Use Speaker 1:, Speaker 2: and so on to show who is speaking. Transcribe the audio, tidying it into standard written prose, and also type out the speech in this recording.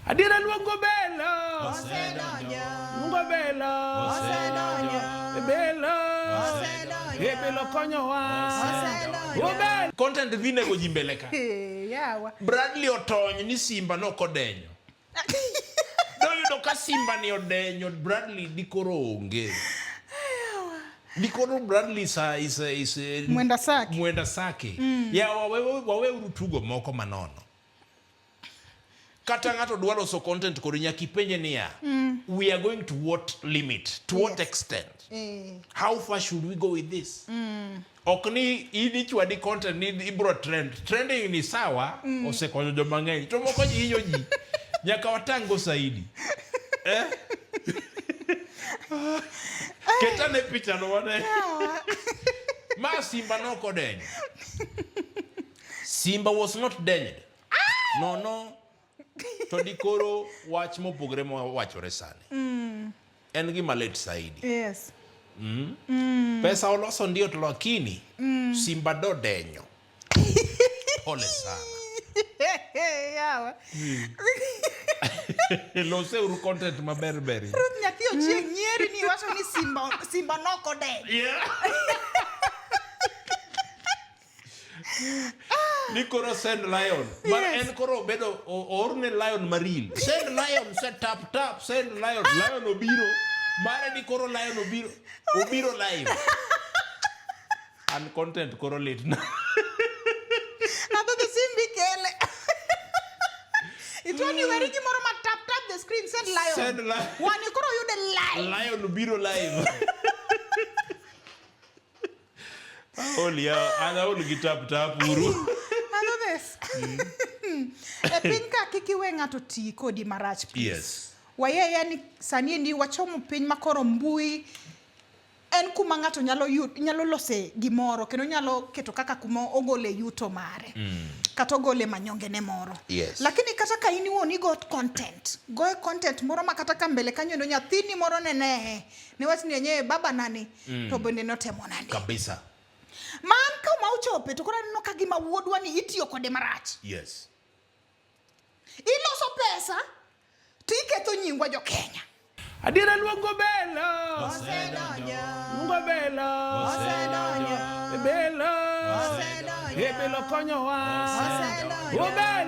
Speaker 1: Adiera luongo belo.
Speaker 2: Osedonjo.
Speaker 1: Luongo belo.
Speaker 2: Osedonjo.
Speaker 1: Belo.
Speaker 2: Osedonjo.
Speaker 1: Belo konyowa.
Speaker 2: Osedonjo.
Speaker 1: Obel. Content dhi nego ji mbele ka.
Speaker 2: Yawa.
Speaker 1: Bradley otony ni Simba nokodenyo. Doyudo ka Simba ni odenyo, Bradley dikoro onge. Dikoro Bradley is
Speaker 2: Mwenda Saki.
Speaker 1: Mwenda Saki. Yeah, wawe urutugo moko manono. Kata ngato dwa loso content koro nyaki penje niya. We are going to what limit? To what extent? How far should we go with this? Okni ini chwadi content ni ibro trend. Trending ni sawa, osekonyo joma ng'eny. To moko ji hinyo ji. Nyaka watango saidi. Ketane picha no wane. Ma Simba no kodenyo. Simba was not denyed. No. To dikoro wach mopogre mo wachore sani. En gima let saidi.
Speaker 2: Yes.
Speaker 1: Pesa oloso ndio to lakini Simba do denyo. Pole sana.
Speaker 2: Yawa.
Speaker 1: Lose uru content maberberi.
Speaker 2: Ruth nyathi ochieng nyieri ni wacho ni Simba nokodenyo.
Speaker 1: Yeah. Nikoro send lion. But en koro bedo orne lion maril. Send lion, set tap, send lion. Lion obiro. Mare nikoro lion obiro. Obiro live. And content koro late na.
Speaker 2: Nato the Simbi kele. It only where you more tap the screen send lion.
Speaker 1: Send lion.
Speaker 2: One you koro you the live.
Speaker 1: Lion obiro live. Holy ana ulu gitap uru.
Speaker 2: Ano this? Epinka kiki we ngato ti kodi marach please.
Speaker 1: Yes.
Speaker 2: Waye yani sani ndi wachomo piny makoro mbui en kuma ngato nyalo lose gimoro kendo nyalo keto kaka kuma ogole yuto mare. Kata ogole manyonge ne moro.
Speaker 1: Yes.
Speaker 2: Lakini kata ka ini woni got content. Goe content moro makata ka mbele kanyo ndo nyathini moro nene. Ni wati ni yenyewe baba nani to bende notemo nani.
Speaker 1: Kabisa.
Speaker 2: Man ka ma uchope to kora no kagima wuodwa ni itiyo kode marach.
Speaker 1: Yes.
Speaker 2: Iloso pesa tiketo nyingwa jo Kenya.
Speaker 1: Adiera luongo belo.
Speaker 2: Osedonjo.
Speaker 1: Luongo belo.
Speaker 2: Osedonjo.
Speaker 1: Belo.
Speaker 2: Osedonjo.
Speaker 1: Belo konyowa.
Speaker 2: Osedonjo.
Speaker 1: Obel.